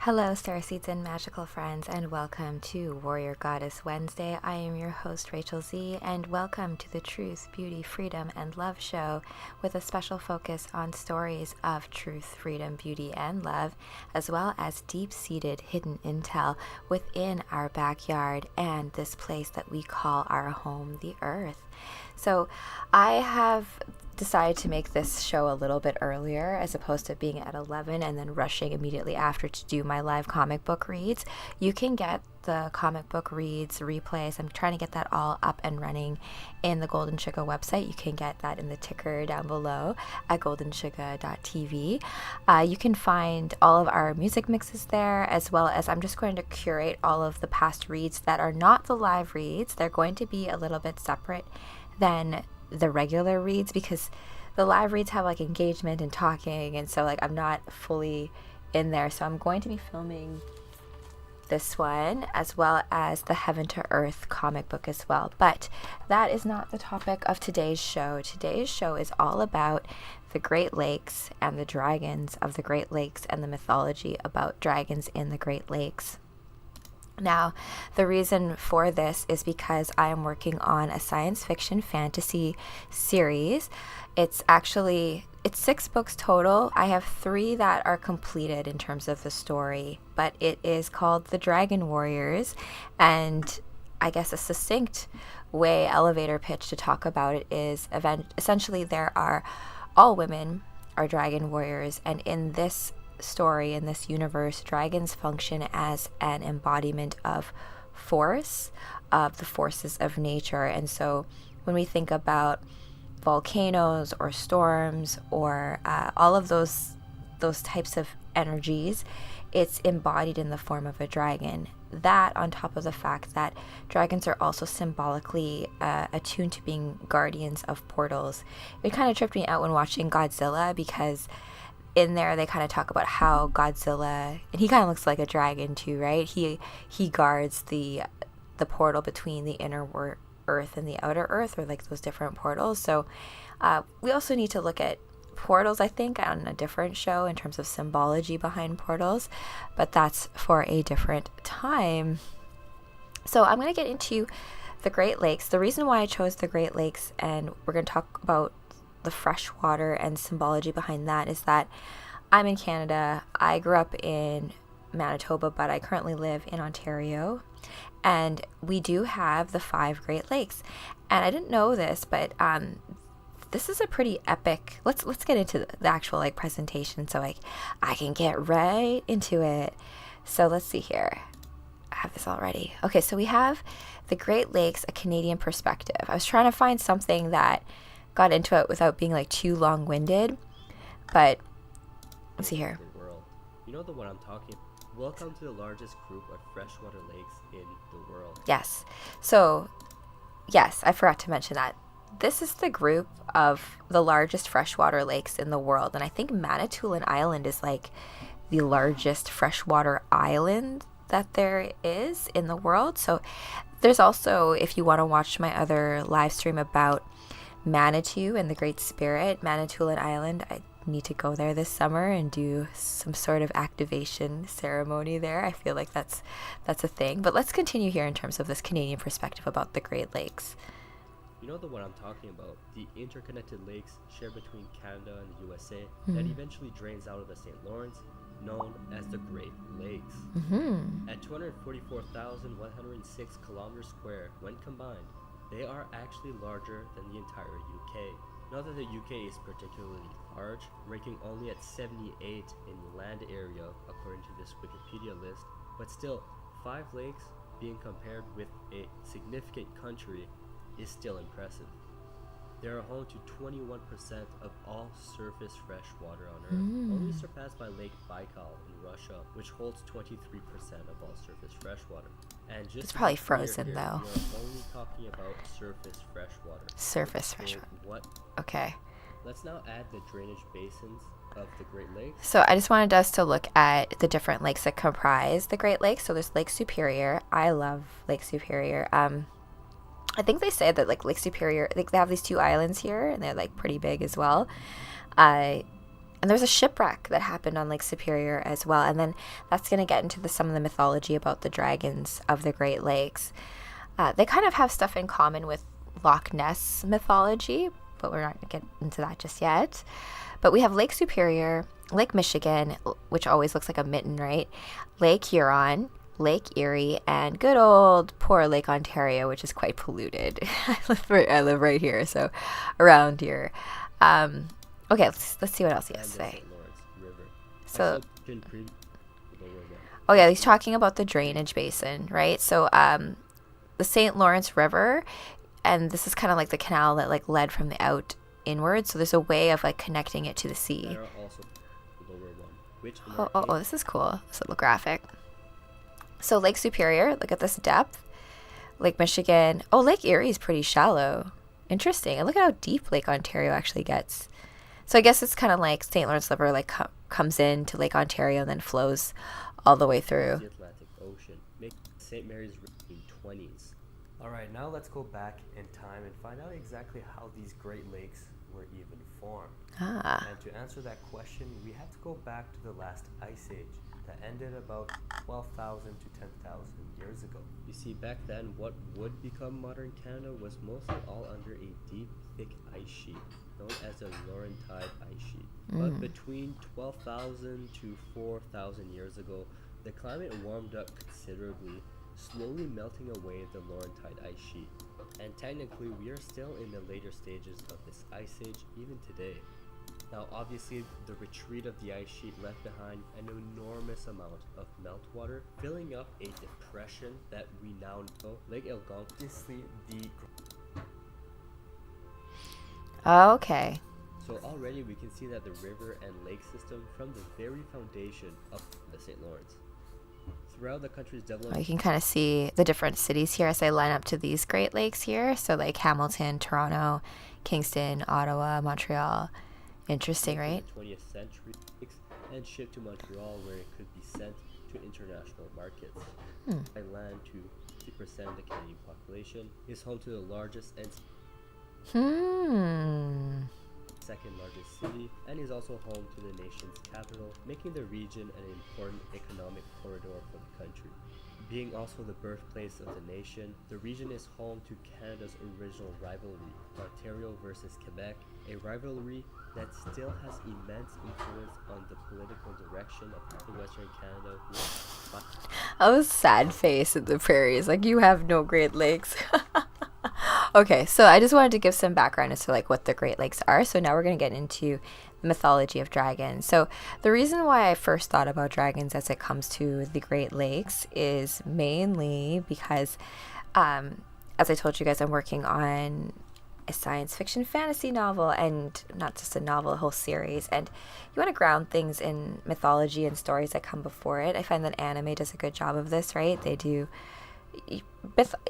Hello, starseeds and magical friends, and welcome to Warrior Goddess Wednesday. I am your host, Rachel Z, and welcome to the Truth, Beauty, Freedom, and Love show with a special focus on stories of truth, freedom, beauty, and love, as well as deep-seated hidden intel within our backyard and this place that we call our home, the Earth. So I have decided to make this show a little bit earlier as opposed to being at 11 and then rushing immediately after to do my live comic book reads. You can get the comic book reads, replays. I'm trying to get that all up and running in the Golden Sugar website. You can get that in the ticker down below at goldensugar.tv. You can find all of our music mixes there, as well as I'm just going to curate all of the past reads that are not the live reads. They're going to be a little bit separate than the regular reads because the live reads have like engagement and talking, and so like I'm not fully in there. So I'm going to be filming this one as well as the Heaven to Earth comic book as well. But that is not the topic of today's show. Today's show is all about the Great Lakes and the dragons of the Great Lakes and the mythology about dragons in the Great Lakes. Now, the reason for this is because I am working on a science fiction fantasy series. It's 6 books total. I have 3 that are completed in terms of the story, but it is called The Dragon Warriors, and I guess a succinct way, elevator pitch to talk about it is essentially there are all women are dragon warriors, and in this story, in this universe, dragons function as an embodiment of force, of the forces of nature. And so when we think about volcanoes or storms or all of those types of energies, it's embodied in the form of a dragon. That on top of the fact that dragons are also symbolically attuned to being guardians of portals. It kind of tripped me out when watching Godzilla, because in there they kind of talk about how Godzilla, and he kind of looks like a dragon too, right? He guards the portal between the inner earth and the outer earth, or like those different portals. So we also need to look at portals, I think, on a different show in terms of symbology behind portals, but that's for a different time. So I'm going to get into the Great Lakes. The reason why I chose the Great Lakes, and we're going to talk about the freshwater and symbology behind that, is that I'm in Canada. I grew up in Manitoba, but I currently live in Ontario, and we do have the 5 Great Lakes. And I didn't know this, but this is a pretty epic. Let's get into the actual like presentation so I can get right into it. So let's see here. I have this already. Okay, so we have the Great Lakes, a Canadian perspective. I was trying to find something that got into it without being like too long-winded, but let's see here. You know the one I'm talking. Welcome to the largest group of freshwater lakes in the world. Yes. So, yes, I forgot to mention that. This is the group of the largest freshwater lakes in the world, and I think Manitoulin Island is like the largest freshwater island that there is in the world. So there's also, if you want to watch my other live stream about Manitou and the Great Spirit, Manitoulin Island, I need to go there this summer and do some sort of activation ceremony there. I feel like that's a thing. But let's continue here in terms of this Canadian perspective about the Great Lakes. You know the one I'm talking about, the interconnected lakes shared between Canada and the USA that eventually drains out of the St. Lawrence, known as the Great Lakes. At 244,106 kilometers square when combined, they are actually larger than the entire UK. Not that the UK is particularly large, ranking only at 78 in land area according to this Wikipedia list, but still, 5 lakes being compared with a significant country is still impressive. They are home to 21% of all surface fresh water on Earth, only surpassed by Lake Baikal in Russia, which holds 23% of all surface fresh water. And just It's probably frozen here, though. we are only talking about surface fresh water. Surface fresh water. What? Okay. Let's now add the drainage basins of the Great Lakes. So I just wanted us to look at the different lakes that comprise the Great Lakes. So there's Lake Superior. I love Lake Superior. I think they say that like Lake Superior, they have these 2 islands here, and they're like pretty big as well. And And there's a shipwreck that happened on Lake Superior as well. And then that's going to get into some of the mythology about the dragons of the Great Lakes. They kind of have stuff in common with Loch Ness mythology, but we're not going to get into that just yet. But we have Lake Superior, Lake Michigan, which always looks like a mitten, right? Lake Huron, Lake Erie, and good old poor Lake Ontario, which is quite polluted. I live right here, so around here. Okay, let's see what else he has to say. So, oh yeah, he's talking about the drainage basin, right? So, the St. Lawrence River, and this is kind of like the canal that like led from the out inward. So there's a way of like connecting it to the sea. Oh, this is cool. This little graphic. So Lake Superior, look at this depth. Lake Michigan. Oh, Lake Erie is pretty shallow. Interesting. And look at how deep Lake Ontario actually gets. So I guess it's kind of like St. Lawrence River like comes into Lake Ontario and then flows all the way through. The Atlantic Ocean. Make St. Mary's River 20s. All right, now let's go back in time and find out exactly how these Great Lakes were even formed. And to answer that question, we have to go back to the last ice age that ended about 12,000 to 10,000 years ago. You see, back then, what would become modern Canada was mostly all under a deep, thick ice sheet known as the Laurentide ice sheet. But between 12,000 to 4,000 years ago, the climate warmed up considerably, slowly melting away the Laurentide ice sheet. And technically, we are still in the later stages of this ice age even today. Now, obviously, the retreat of the ice sheet left behind an enormous amount of meltwater, filling up a depression that we now know Lake Algonquin. Okay. So already we can see that the river and lake system from the very foundation of the St. Lawrence. Throughout the country's development, You can kind of see the different cities here as they line up to these Great Lakes here. So like Hamilton, Toronto, Kingston, Ottawa, Montreal. Interesting, right? In the 20th century, and shipped to Montreal, where it could be sent to international markets. By land to 50% of the Canadian population, is home to the largest and second largest city, and is also home to the nation's capital, making the region an important economic corridor for the country. Being also the birthplace of the nation, the region is home to Canada's original rivalry, Ontario versus Quebec, a rivalry that still has immense influence on the political direction of the Western Canada. I was sad face in the prairies, like you have no Great Lakes. Okay, so I just wanted to give some background as to like what the Great Lakes are. So now we're going to get into the mythology of dragons. So the reason why I first thought about dragons as it comes to the Great Lakes is mainly because, as I told you guys, I'm working on a science fiction fantasy novel, and not just a novel, a whole series. And you want to ground things in mythology and stories that come before it. I find that anime does a good job of this, right? They do.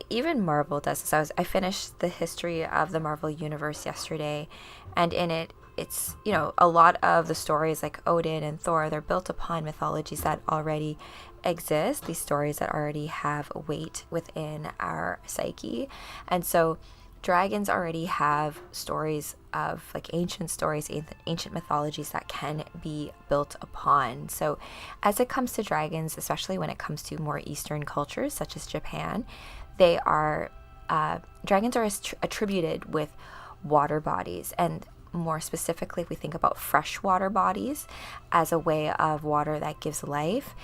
Even Marvel does this. I finished the history of the Marvel universe yesterday, and in it's a lot of the stories like Odin and Thor, they're built upon mythologies that already exist, these stories that already have weight within our psyche. And so dragons already have stories of like ancient stories, ancient mythologies that can be built upon. So as it comes to dragons, especially when it comes to more Eastern cultures such as Japan, they are dragons are attributed with water bodies, and more specifically if we think about freshwater bodies as a way of water that gives life,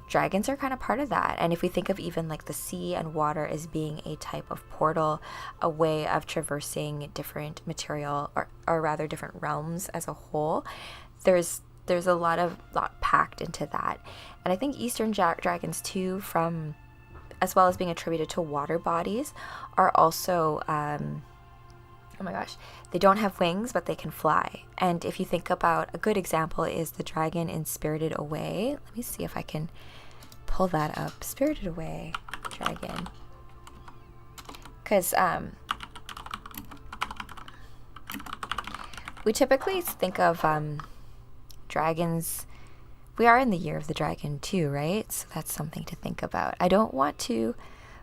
dragons are kind of part of that. And if we think of even like the sea and water as being a type of portal, a way of traversing different material, or rather different realms as a whole, there's a lot packed into that. And I think Eastern dragons too, from as well as being attributed to water bodies, are also oh my gosh, they don't have wings, but they can fly. And if you think about, a good example is the dragon in Spirited Away. Let me see if I can pull that up. Spirited Away dragon. Because we typically think of dragons. We are in the year of the dragon too, right? So that's something to think about. I don't want to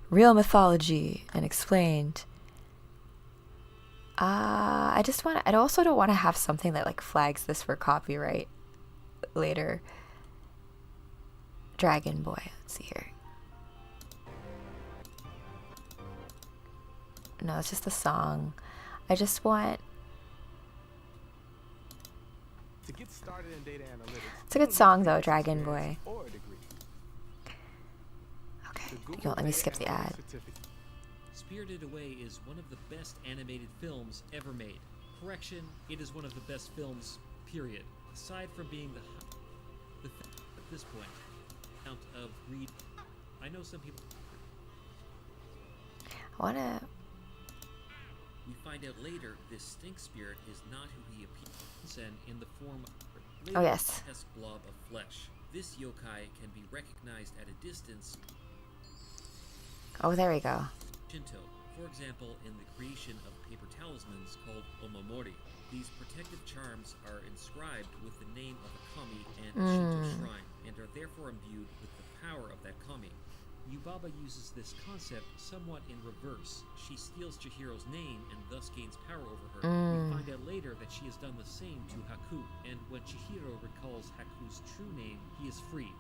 real mythology and explained. I also don't want to have something that like flags this for copyright later. Dragon Boy. Let's see here. No, it's just a song. I just want. To get started in data analytics, it's a good song though, Dragon Boy. Okay, let me skip the ad. Spirited Away is one of the best animated films ever made. Correction, it is one of the best films, period. Aside from being at this point, count of read. I know some people. I wanna. We find out later this stink spirit is not who he appears in the form of oh yes, a blob of flesh. This yokai can be recognized at a distance. Oh, there we go. Shinto, for example, in the creation of paper talismans called omamori. These protective charms are inscribed with the name of a kami and a Shinto shrine, and are therefore imbued with the power of that kami. Yubaba uses this concept somewhat in reverse. She steals Chihiro's name and thus gains power over her. We find out later that she has done the same to Haku, and when Chihiro recalls Haku's true name, he is free.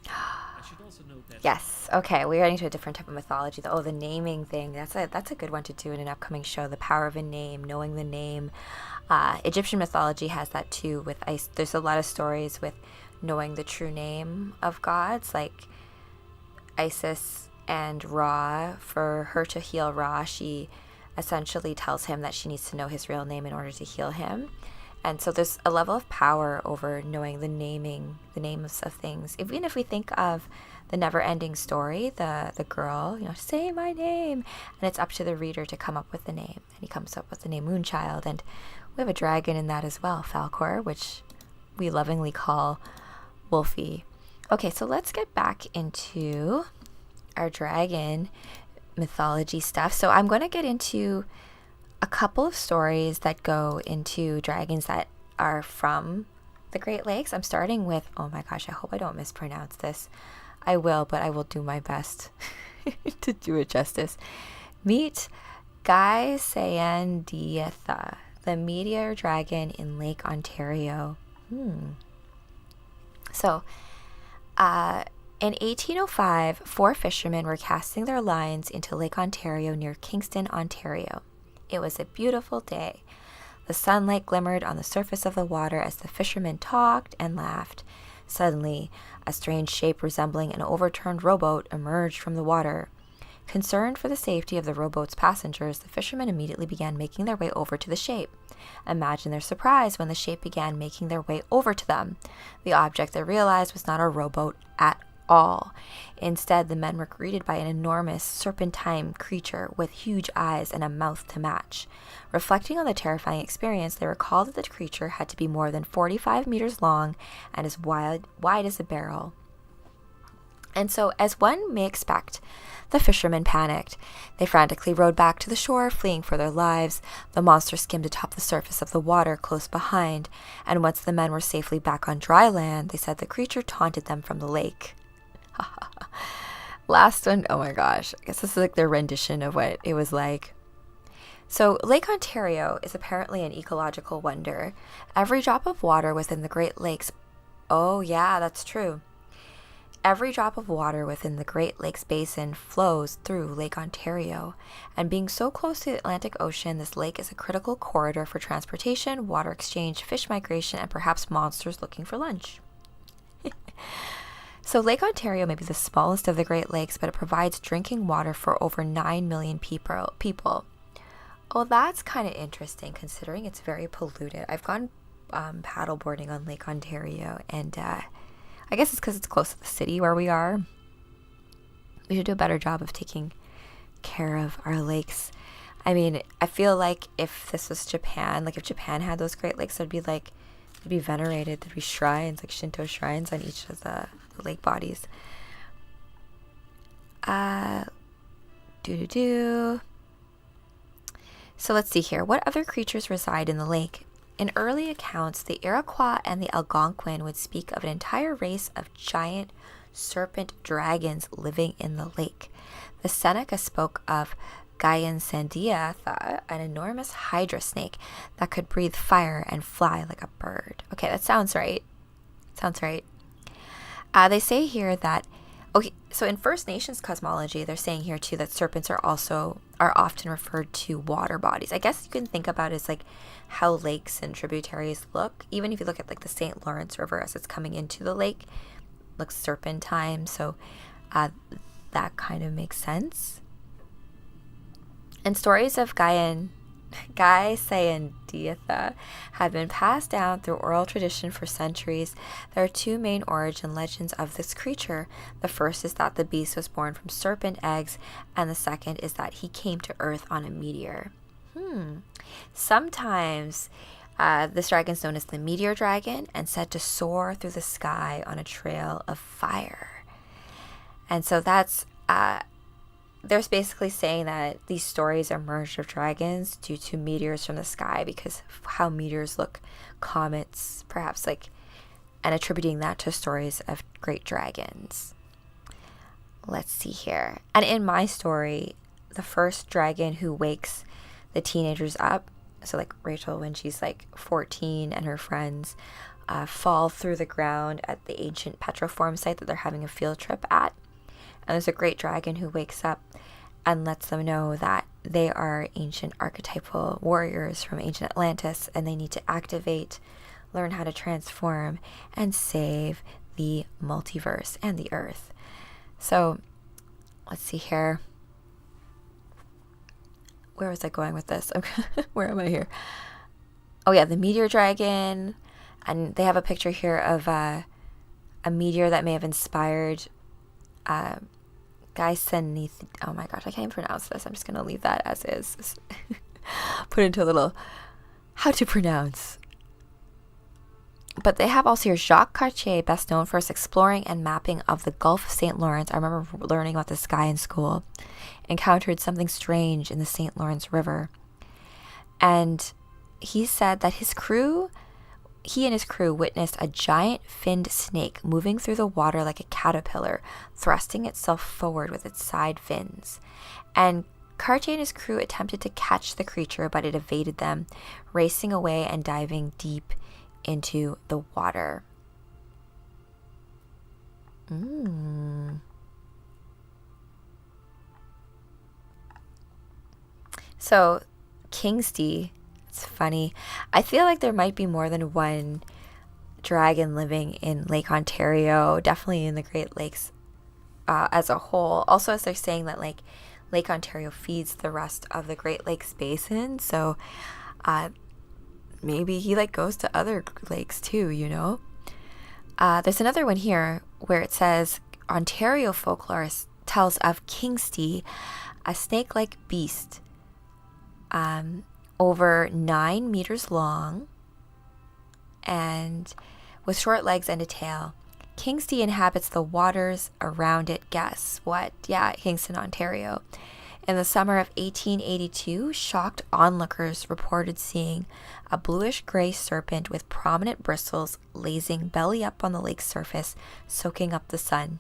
I should also note that yes. Okay, we're getting to a different type of mythology. Oh, the naming thing. That's a good one to do in an upcoming show. The power of a name, knowing the name. Egyptian mythology has that too. With there's a lot of stories with knowing the true name of gods, like Isis and Ra. For her to heal Ra, she essentially tells him that she needs to know his real name in order to heal him. And so there's a level of power over knowing the names of things. Even if we think of the never-ending story, the girl, say my name, and it's up to the reader to come up with the name. And he comes up with the name Moonchild, and we have a dragon in that as well, Falcor, which we lovingly call Wolfie. Okay, so let's get back into our dragon mythology stuff. So I'm going to get into a couple of stories that go into dragons that are from the Great Lakes. I'm starting with, oh my gosh, I hope I don't mispronounce this. I will, but I will do my best to do it justice. Meet Gaisandiatha, the meteor dragon in Lake Ontario. So, in 1805, 4 fishermen were casting their lines into Lake Ontario near Kingston, Ontario. It was a beautiful day. The sunlight glimmered on the surface of the water as the fishermen talked and laughed. Suddenly, a strange shape resembling an overturned rowboat emerged from the water. Concerned for the safety of the rowboat's passengers, the fishermen immediately began making their way over to the shape. Imagine their surprise when the shape began making their way over to them. The object they realized was not a rowboat at all. Instead, the men were greeted by an enormous serpentine creature with huge eyes and a mouth to match. Reflecting on the terrifying experience, they recalled that the creature had to be more than 45 meters long and as wide as a barrel. And so, as one may expect, the fishermen panicked. They frantically rowed back to the shore, fleeing for their lives. The monster skimmed atop the surface of the water close behind, and once the men were safely back on dry land, they said the creature taunted them from the lake. Last one, oh my gosh, I guess this is like their rendition of what it was like. So Lake Ontario is apparently an ecological wonder. Every drop of water within the Great Lakes, oh yeah, that's true. Every drop of water within the Great Lakes Basin flows through Lake Ontario, and being so close to the Atlantic Ocean, this lake is a critical corridor for transportation, water exchange, fish migration, and perhaps monsters looking for lunch. So Lake Ontario may be the smallest of the Great Lakes, but it provides drinking water for over 9 million people. Oh, that's kind of interesting considering it's very polluted. I've gone paddleboarding on Lake Ontario, and I guess it's because it's close to the city where we are. We should do a better job of taking care of our lakes. I mean, I feel like if this was Japan, like if Japan had those Great Lakes, it'd be venerated. There'd be shrines, like Shinto shrines on each of the lake bodies. So let's see here. What other creatures reside in the lake? in early accounts, the Iroquois and the Algonquin would speak of an entire race of giant serpent dragons living in the lake. The Seneca spoke of Sandiatha, an enormous hydra snake that could breathe fire and fly like a bird. Okay, that sounds right. Sounds right. They say here that, okay, so in First Nations cosmology, they're saying here too that serpents are often referred to water bodies. I guess you can think about it as like how lakes and tributaries look. Even if you look at like the St. Lawrence River as it's coming into the lake, looks serpentine. So that kind of makes sense. And stories of Sandiatha have been passed down through oral tradition for centuries. There are two main origin legends of this creature. The first is that the beast was born from serpent eggs, and the second is that he came to Earth on a meteor. Sometimes this dragon is known as the meteor dragon and said to soar through the sky on a trail of fire. And so that's there's basically saying that these stories emerged of dragons due to meteors from the sky, because of how meteors look, comets, perhaps, like, and attributing that to stories of great dragons. Let's see here. And in my story, the first dragon who wakes the teenagers up, so like Rachel when she's like 14 and her friends fall through the ground at the ancient petroform site that they're having a field trip at. And there's a great dragon who wakes up and lets them know that they are ancient archetypal warriors from ancient Atlantis, and they need to activate, learn how to transform, and save the multiverse and the Earth. So, let's see here. Where was I going with this? Where am I here? Oh yeah, the meteor dragon. And they have a picture here of a meteor that may have inspired oh my gosh, I can't even pronounce this. I'm just going to leave that as is. Put into a little how to pronounce. But they have also here Jacques Cartier, best known for his exploring and mapping of the Gulf of St. Lawrence. I remember learning about this guy in school. Encountered something strange in the St. Lawrence River. And he said that he and his crew witnessed a giant finned snake moving through the water like a caterpillar, thrusting itself forward with its side fins. And Cartier and his crew attempted to catch the creature, but it evaded them, racing away and diving deep into the water. So, Kingsty, it's funny. I feel like there might be more than one dragon living in Lake Ontario, definitely in the Great Lakes as a whole. Also, as they're saying that like Lake Ontario feeds the rest of the Great Lakes basin, so maybe he like goes to other lakes too, you know. There's another one here where it says Ontario folklore tells of Kingsty, a snake-like beast, over 9 meters long and with short legs and a tail. Kingsty inhabits the waters around it. Guess what? Yeah, Kingston, Ontario. In the summer of 1882, shocked onlookers reported seeing a bluish-gray serpent with prominent bristles lazing belly up on the lake's surface, soaking up the sun.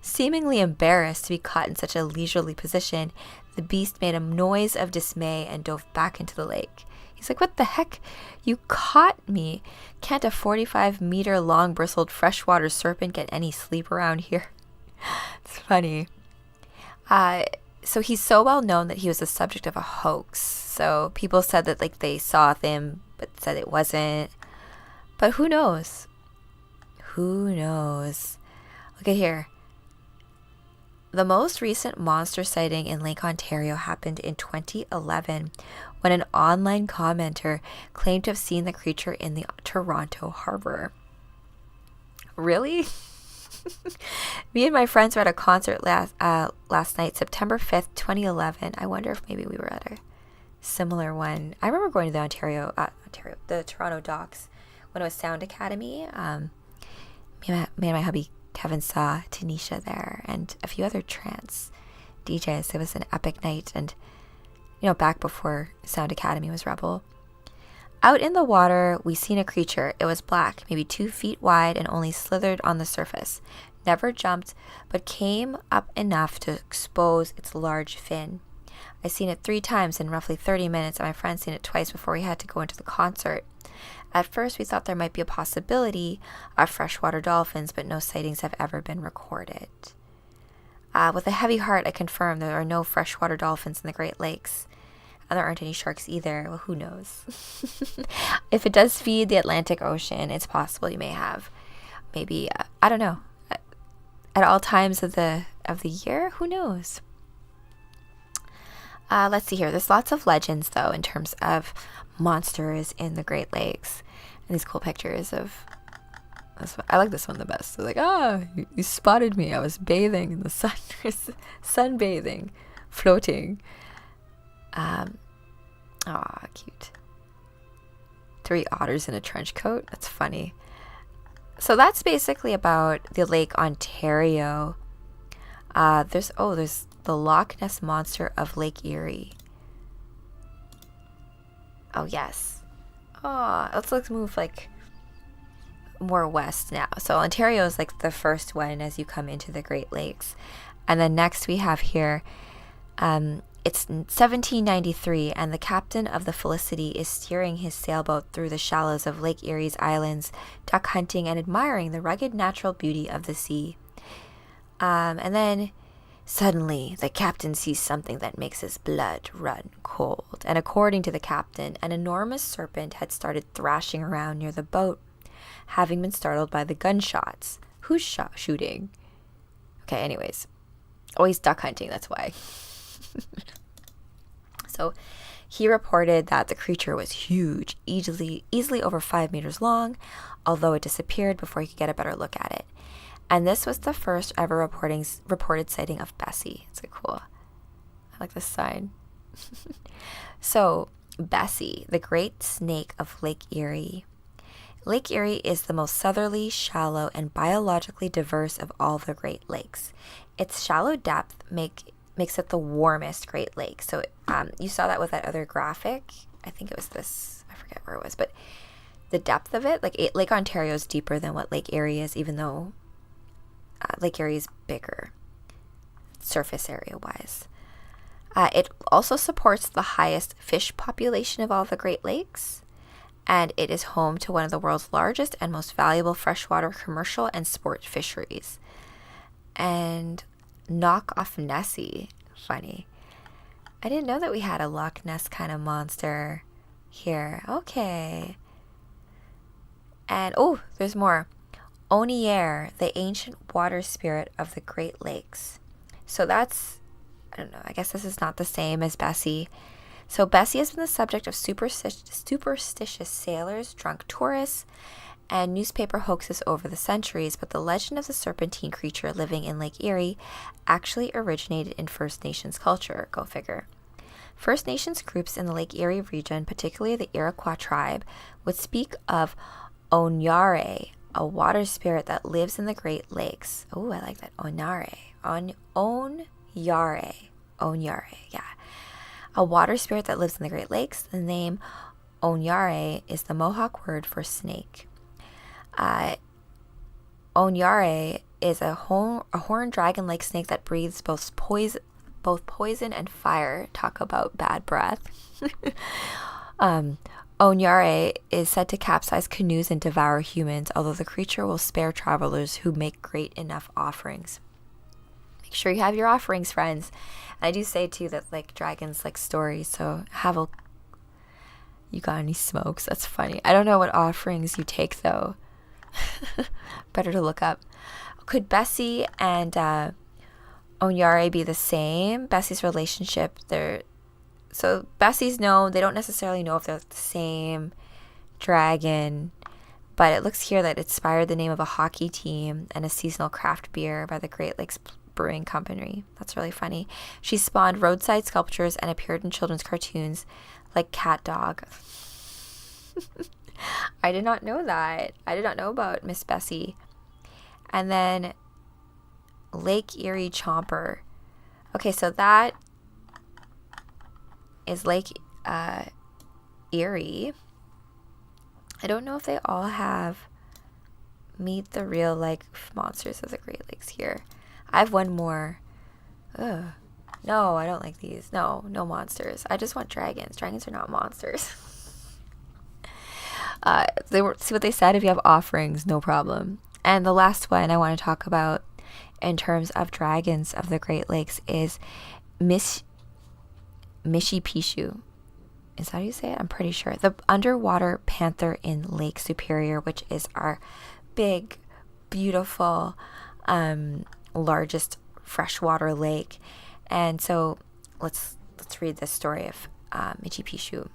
Seemingly embarrassed to be caught in such a leisurely position, the beast made a noise of dismay and dove back into the lake. He's like, what the heck? You caught me. Can't a 45-meter long bristled freshwater serpent get any sleep around here? It's funny. So he's so well known that he was the subject of a hoax. So people said that like they saw him, but said it wasn't. But who knows? Who knows? Look at here. The most recent monster sighting in Lake Ontario happened in 2011 when an online commenter claimed to have seen the creature in the Toronto harbor. Really? Me and my friends were at a concert last night, September 5th, 2011. I wonder if maybe we were at a similar one. I remember going to the Toronto docks when it was Sound Academy. Me and my hubby Kevin saw Tanisha there and a few other trance DJs. It was an epic night, and you know, back before Sound Academy was Rebel. Out in the water, we seen a creature. It was black, maybe 2 feet wide, and only slithered on the surface. Never jumped, but came up enough to expose its large fin. I seen it 3 times in roughly 30 minutes, and my friend seen it twice before we had to go into the concert. At first, we thought there might be a possibility of freshwater dolphins, but no sightings have ever been recorded. With a heavy heart, I confirm there are no freshwater dolphins in the Great Lakes. And there aren't any sharks either. Well, who knows? If it does feed the Atlantic Ocean, it's possible you may have. Maybe, I don't know. At all times of the year? Who knows? Let's see here. There's lots of legends, though, in terms of monsters in the Great Lakes. And these cool pictures of... I like this one the best. They're like, you spotted me. I was bathing in the sun. Sunbathing. Floating. Cute. 3 otters in a trench coat. That's funny. So that's basically about the Lake Ontario. There's the Loch Ness Monster of Lake Erie. Oh, yes. Let's move like more west now. So Ontario is like the first one as you come into the Great Lakes. And then next we have here, it's 1793, and the captain of the Felicity is steering his sailboat through the shallows of Lake Erie's islands, duck hunting and admiring the rugged natural beauty of the sea. And then suddenly the captain sees something that makes his blood run cold. And according to the captain, an enormous serpent had started thrashing around near the boat, having been startled by the gunshots. Who's shooting? Okay, anyways. Always duck hunting, that's why. So he reported that the creature was huge, easily over 5 meters long, although it disappeared before he could get a better look at it. And this was the first ever reported sighting of Bessie. It's like cool. I like this sign. So Bessie, the great snake of Lake Erie. Lake Erie is the most southerly, shallow, and biologically diverse of all the Great Lakes. Its shallow depth makes it the warmest Great Lake. So you saw that with that other graphic. I think it was this. I forget where it was. But the depth of it, Lake Ontario is deeper than what Lake Erie is, even though Lake Erie is bigger, surface area-wise. It also supports the highest fish population of all the Great Lakes. And it is home to one of the world's largest and most valuable freshwater commercial and sport fisheries. And Loch Nessie, funny. I didn't know that we had a Loch Ness kind of monster here. Okay. And, there's more. Onier, the ancient water spirit of the Great Lakes. So that's, I don't know, I guess this is not the same as Bessie. So Bessie has been the subject of superstitious sailors, drunk tourists, and newspaper hoaxes over the centuries, but the legend of the serpentine creature living in Lake Erie actually originated in First Nations culture. Go figure. First Nations groups in the Lake Erie region, particularly the Iroquois tribe, would speak of Onyare, a water spirit that lives in the Great Lakes. Oh, I like that. Onyare, yeah. A water spirit that lives in the Great Lakes. The name Onyare is the Mohawk word for snake. Onyare is a horned dragon-like snake that breathes both poison and fire. Talk about bad breath. Onyare is said to capsize canoes and devour humans, although the creature will spare travelers who make great enough offerings. Make sure you have your offerings, friends. I do say too that dragons like stories, so you got any smokes? That's funny. I don't know what offerings you take though. Better to look up. Could Bessie and Onyare be the same? Bessie's relationship, so Bessie's known, they don't necessarily know if they're the same dragon, but it looks here that it inspired the name of a hockey team and a seasonal craft beer by the Great Lakes Brewing Company. That's really funny. She spawned roadside sculptures and appeared in children's cartoons like Cat Dog. I did not know that. I did not know about Miss Bessie. And then Lake Erie Chomper. Okay, so that is Lake Erie. I don't know if they all have meet the real like monsters of the Great Lakes here. I have one more. Ugh. No, I don't like these. No monsters. I just want dragons. Dragons are not monsters. See what they said. If you have offerings, no problem. And the last one I want to talk about in terms of dragons of the Great Lakes is Mishipishu. Is that how you say it? I'm pretty sure. The underwater panther in Lake Superior, which is our big, beautiful, largest freshwater lake. And so let's read this story of Michipishu.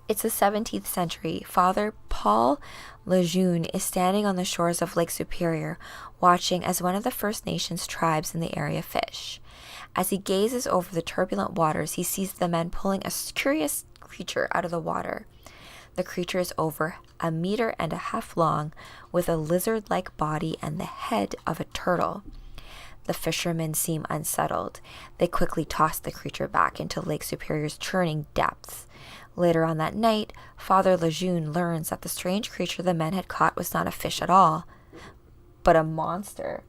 It's the 17th century. Father Paul Lejeune is standing on the shores of Lake Superior, watching as one of the First Nations tribes in the area fish. As he gazes over the turbulent waters, he sees the men pulling a curious creature out of the water. The creature is over 1.5 meters long, with a lizard-like body and the head of a turtle. The fishermen seem unsettled. They quickly toss the creature back into Lake Superior's churning depths. Later on that night, Father Lejeune learns that the strange creature the men had caught was not a fish at all, but a monster,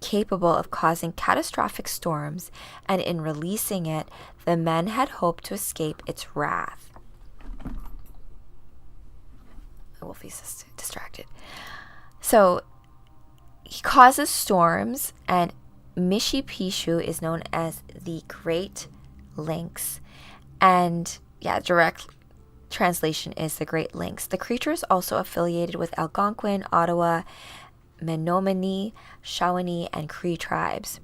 capable of causing catastrophic storms, and in releasing it, the men had hoped to escape its wrath. Wolfie's distracted. So, he causes storms, and Mishipishu is known as the Great Lynx, and direct translation is the Great Lynx. The creature is also affiliated with Algonquin, Ottawa, Menominee, Shawnee, and Cree tribes.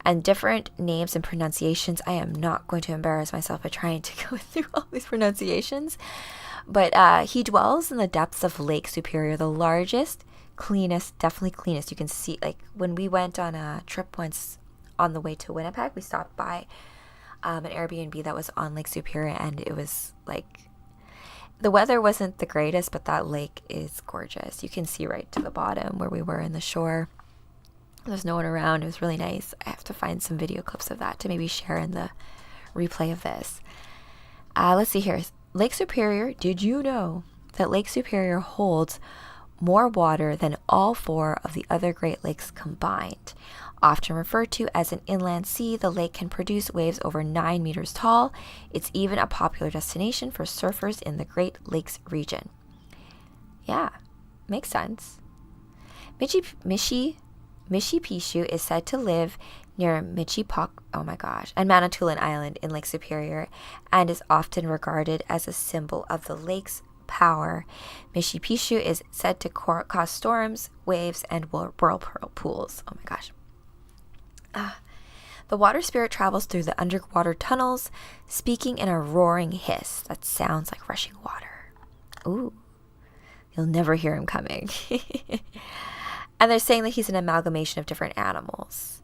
And different names and pronunciations. I am not going to embarrass myself by trying to go through all these pronunciations. But he dwells in the depths of Lake Superior, the largest, definitely cleanest. You can see, like, when we went on a trip once on the way to Winnipeg, we stopped by an Airbnb that was on Lake Superior, and it was like, the weather wasn't the greatest, but that lake is gorgeous. You can see right to the bottom where we were in the shore. There's no one around. It was really nice. I have to find some video clips of that to maybe share in the replay of this. Let's see here. Lake Superior, did you know that Lake Superior holds more water than all 4 of the other Great Lakes combined? Often referred to as an inland sea, the lake can produce waves over 9 meters tall. It's even a popular destination for surfers in the Great Lakes region. Yeah, makes sense. Mishipishu is said to live near and Manitoulin Island in Lake Superior, and is often regarded as a symbol of the lake's power. Mishipishu is said to cause storms, waves, and whirlpools. Oh my gosh. The water spirit travels through the underwater tunnels, speaking in a roaring hiss that sounds like rushing water. Ooh, you'll never hear him coming. And they're saying that he's an amalgamation of different animals.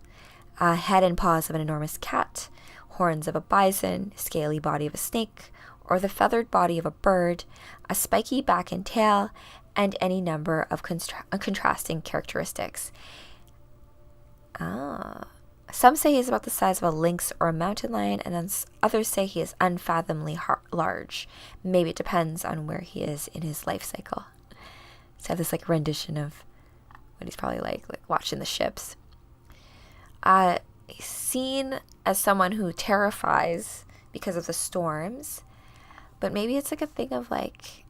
Head and paws of an enormous cat, horns of a bison, scaly body of a snake, or the feathered body of a bird, a spiky back and tail, and any number of contrasting characteristics. Some say he's about the size of a lynx or a mountain lion, and then others say he is unfathomably large. Maybe it depends on where he is in his life cycle. So I have this like rendition of what he's probably like watching the ships. He's seen as someone who terrifies because of the storms, but maybe it's like a thing of like,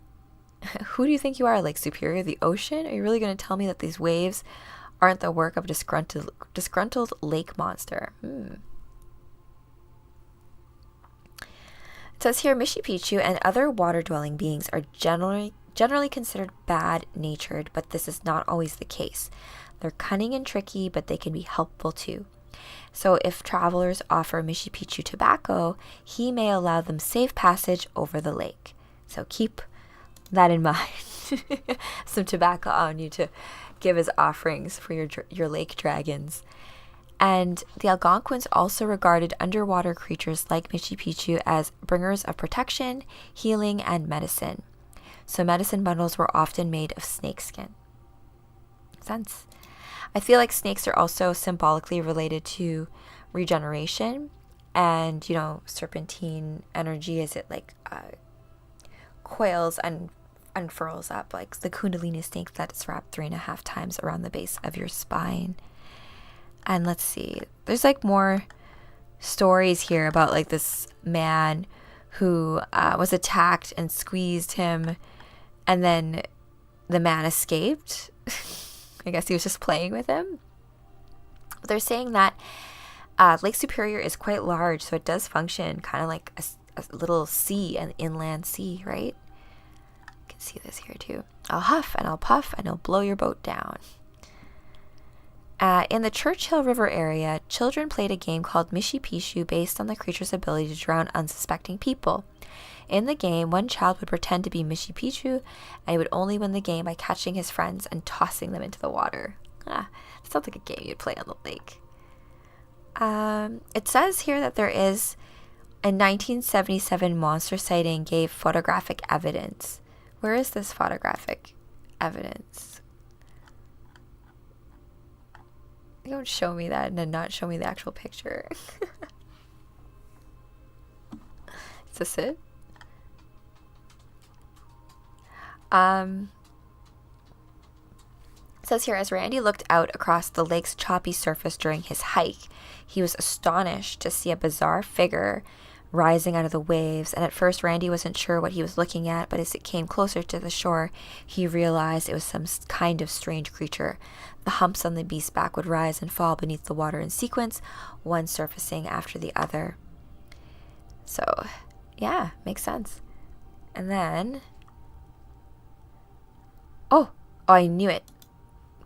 who do you think you are, Lake Superior, the ocean? Are you really going to tell me that these waves aren't the work of a disgruntled lake monster? It says here, Mishipishu and other water-dwelling beings are generally considered bad-natured, but this is not always the case. They're cunning and tricky, but they can be helpful too. So if travelers offer Mishipishu tobacco, he may allow them safe passage over the lake. So keep that in mind. Some tobacco on you to give as offerings for your lake dragons. And the Algonquins also regarded underwater creatures like Mishipishu as bringers of protection, healing, and medicine. So medicine bundles were often made of snakeskin. Makes sense. I feel like snakes are also symbolically related to regeneration and, serpentine energy as it like coils and unfurls up like the kundalini snake that's wrapped 3.5 times around the base of your spine. And let's see, there's like more stories here about like this man who was attacked and squeezed him, and then the man escaped. I guess he was just playing with him. But they're saying that Lake Superior is quite large, so it does function kind of like a little sea, an inland sea, right? You can see this here too. I'll huff and I'll puff and it'll blow your boat down. In the Churchill River area, children played a game called Mishi Pishu based on the creature's ability to drown unsuspecting people. In the game, one child would pretend to be Mishi Pishu, and he would only win the game by catching his friends and tossing them into the water. That sounds like a game you'd play on the lake. It says here that there is a 1977 monster sighting gave photographic evidence. Where is this photographic evidence? Don't show me that and then not show me the actual picture. Is this it? It says here, as Randy looked out across the lake's choppy surface during his hike, he was astonished to see a bizarre figure rising out of the waves, and at first Randy wasn't sure what he was looking at, but as it came closer to the shore, he realized it was some kind of strange creature. The humps on the beast's back would rise and fall beneath the water in sequence, one surfacing after the other. So, yeah, makes sense. And then... Oh, I knew it.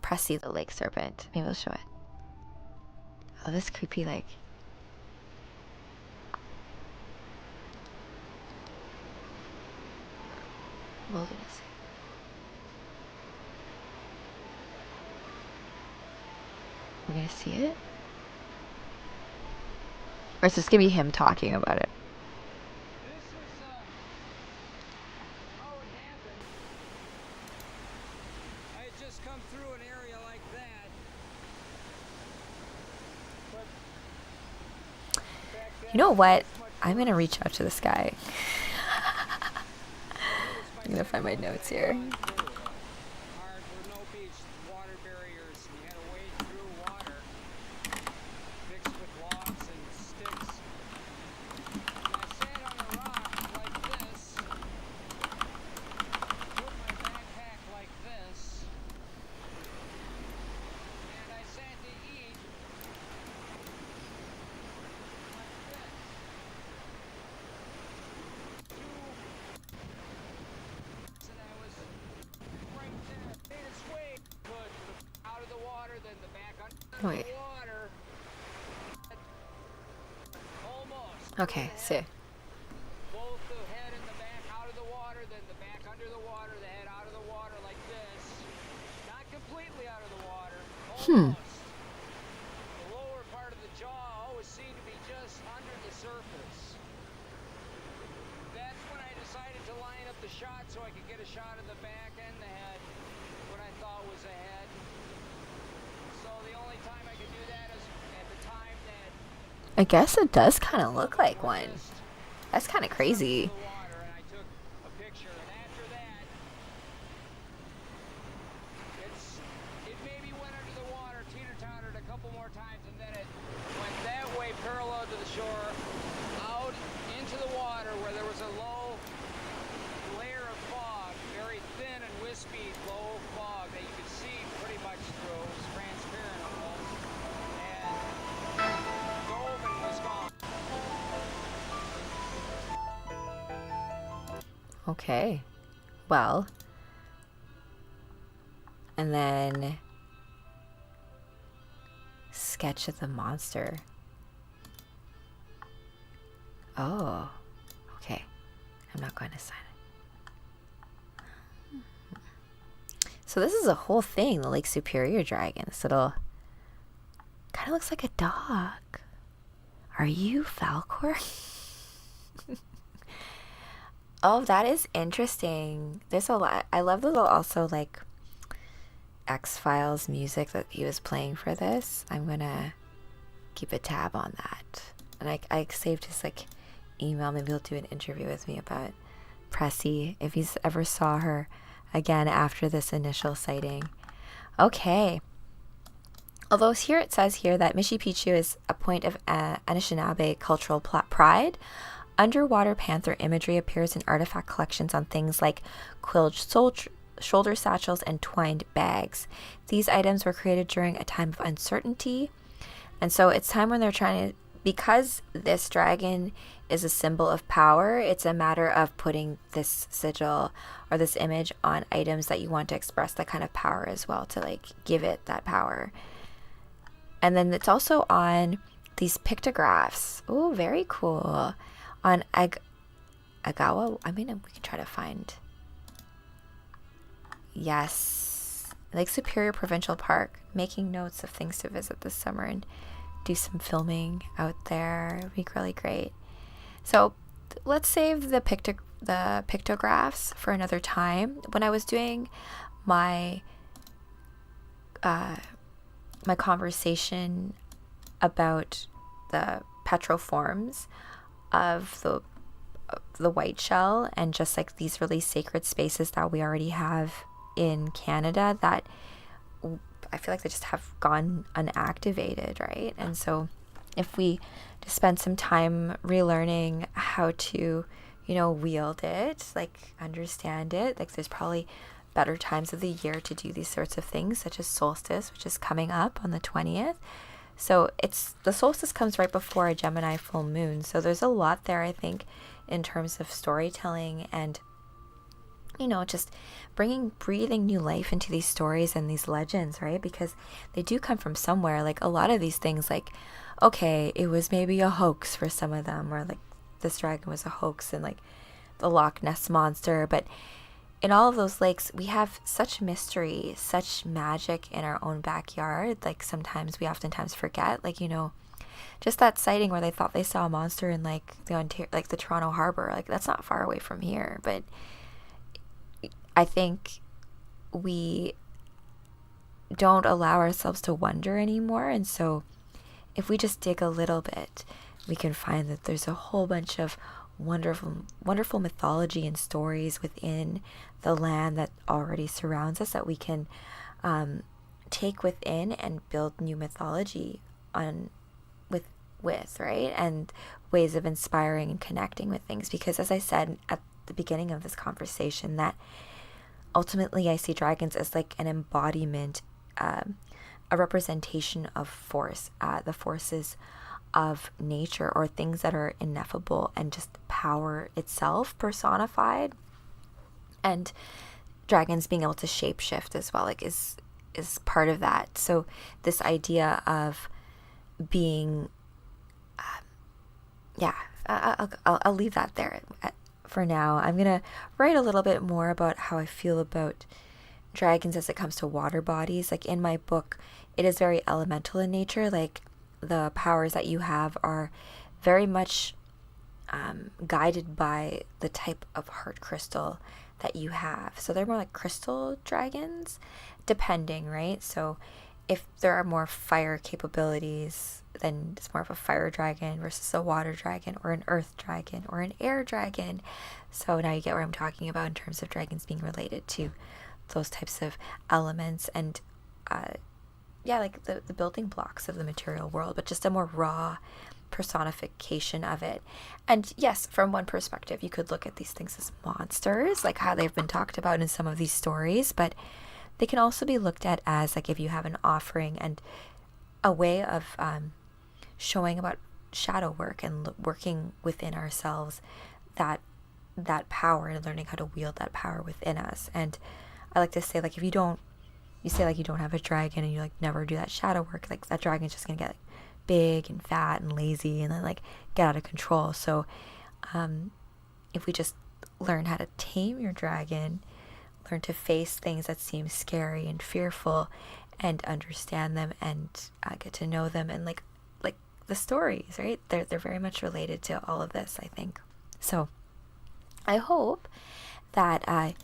Pressy the lake serpent. Maybe I'll show it. Oh, this creepy, like... wilderness. We're gonna see it? Or is this gonna be him talking about it? This is how it happened. I had just come through an area like that. But back then, You know what? I'm gonna reach out to this guy. I'm gonna find my notes here. hard were no beach water barriers. You had to wade through water, mixed with logs and sticks. And I sat on a rock like this, put my backpack like this, and I sat to eat like this. And I was right there. Made its way, put out of the water, then the back under Wait. the water. Almost. Okay, see. Both the head and the back out of the water, then the back under the water, the head out of the water like this. Not completely out of the water. Almost. The lower part of the jaw always seemed to be just under the surface. That's when I decided to line up the shot so I could get a shot of the back and the head, what I thought was a head. So the only time I could do that is at the time that I guess it does kind of look like one. just That's kind of crazy. the water, and I took a picture, and after that, it maybe went under the water, teeter-tottered a couple more times, and then it went that way parallel to the shore, out into the water where there was a low layer of fog, very thin and wispy low fog that you could see pretty much through. It was transparent almost, and dove and was gone. Okay. Well. And then... sketch of the monster. Oh. Okay. I'm not going to sign it. So this is a whole thing, the Lake Superior dragon. This little... kind of looks like a dog. Are you Falcor? Oh, that is interesting. There's a lot. I love the little also like X-Files music that he was playing for this. I'm gonna keep a tab on that. And I saved his like email. Maybe he'll do an interview with me about Pressy if he's ever saw her again after this initial sighting. Okay. Although here it says here that Michi Picchu is a point of Anishinaabe cultural pride, underwater panther imagery appears in artifact collections on things like quilled shoulder satchels and twined bags. These items were created during a time of uncertainty, and so it's time when they're trying to, because this dragon is a symbol of power, it's a matter of putting this sigil or this image on items that you want to express that kind of power as well, to like give it that power. And then it's also on these pictographs. Oh, very cool. On Agawa. I mean, we can try to find. Yes. Lake Superior Provincial Park. Making notes of things to visit this summer and do some filming out there. It'd be really great. So let's save the pictographs for another time. When I was doing my my conversation about the petroforms of the white shell and just like these really sacred spaces that we already have in Canada that I feel like they just have gone unactivated, right? And so if we just spend some time relearning how to, you know, wield it, like understand it, like there's probably better times of the year to do these sorts of things, such as solstice, which is coming up on the 20th. So the solstice comes right before a Gemini full moon. So there's a lot there, I think, in terms of storytelling and, you know, just breathing new life into these stories and these legends, right? Because they do come from somewhere. Like a lot of these things, like, okay, it was maybe a hoax for some of them, or like this dragon was a hoax, and like the Loch Ness monster, but in all of those lakes, we have such mystery, such magic in our own backyard. Like sometimes we oftentimes forget, like, you know, just that sighting where they thought they saw a monster in like the Toronto Harbor, like that's not far away from here. But I think we don't allow ourselves to wonder anymore. And so if we just dig a little bit, we can find that there's a whole bunch of wonderful mythology and stories within the land that already surrounds us that we can take within and build new mythology on with, right? And ways of inspiring and connecting with things. Because as I said at the beginning of this conversation, that ultimately I see dragons as like an embodiment, a representation of force, the forces of nature, or things that are ineffable, and just power itself personified. And dragons being able to shapeshift as well, like is part of that. So this idea of being I'll leave that there for now. I'm gonna write a little bit more about how I feel about dragons as it comes to water bodies. Like in my book, it is very elemental in nature. Like the powers that you have are very much guided by the type of heart crystal that you have. So they're more like crystal dragons, depending, right? So if there are more fire capabilities, then it's more of a fire dragon versus a water dragon, or an earth dragon, or an air dragon. So now you get what I'm talking about in terms of dragons being related to those types of elements, and like the building blocks of the material world, but just a more raw personification of it. And yes, from one perspective, you could look at these things as monsters, like how they've been talked about in some of these stories, but they can also be looked at as like if you have an offering and a way of showing about shadow work and working within ourselves, that power, and learning how to wield that power within us. And I like to say, like, if you say like you don't have a dragon and you like never do that shadow work, like that dragon's just gonna get like big and fat and lazy and then like get out of control. So if we just learn how to tame your dragon, learn to face things that seem scary and fearful, and understand them, and get to know them, and like the stories, right? They're very much related to all of this, I think. So I hope that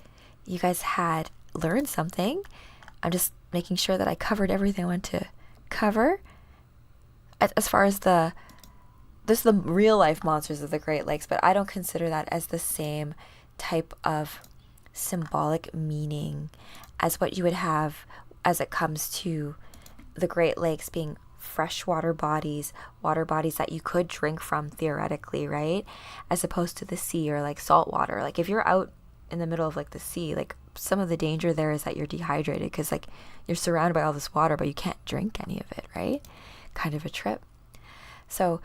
you guys had learned something. I'm just making sure that I covered everything I want to cover. As far as there's the real life monsters of the Great Lakes, but I don't consider that as the same type of symbolic meaning as what you would have as it comes to the Great Lakes being freshwater bodies, water bodies that you could drink from theoretically, right? As opposed to the sea or like salt water. Like if you're out in the middle of like the sea, like some of the danger there is that you're dehydrated because like you're surrounded by all this water, but you can't drink any of it, right? Kind of a trip. So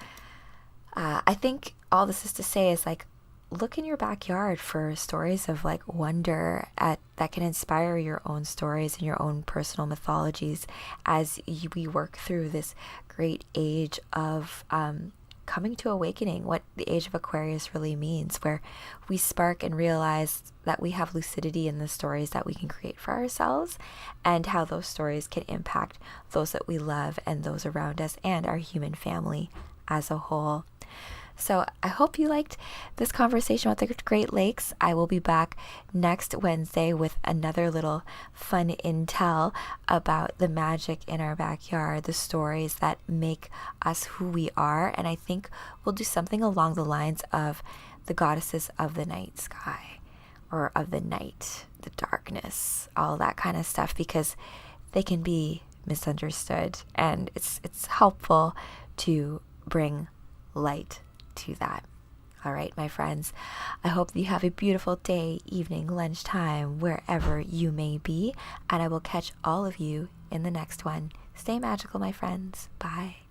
I think all this is to say is like, look in your backyard for stories of like wonder that can inspire your own stories and your own personal mythologies as we work through this great age of coming to awakening, what the age of Aquarius really means, where we spark and realize that we have lucidity in the stories that we can create for ourselves and how those stories can impact those that we love and those around us and our human family as a whole. So I hope you liked this conversation about the Great Lakes. I will be back next Wednesday with another little fun intel about the magic in our backyard, the stories that make us who we are. And I think we'll do something along the lines of the goddesses of the night sky or of the night, the darkness, all that kind of stuff, because they can be misunderstood. And it's helpful to bring light to that. All right, my friends, I hope you have a beautiful day, evening, lunchtime, wherever you may be, and I will catch all of you in the next one. Stay magical, my friends. Bye.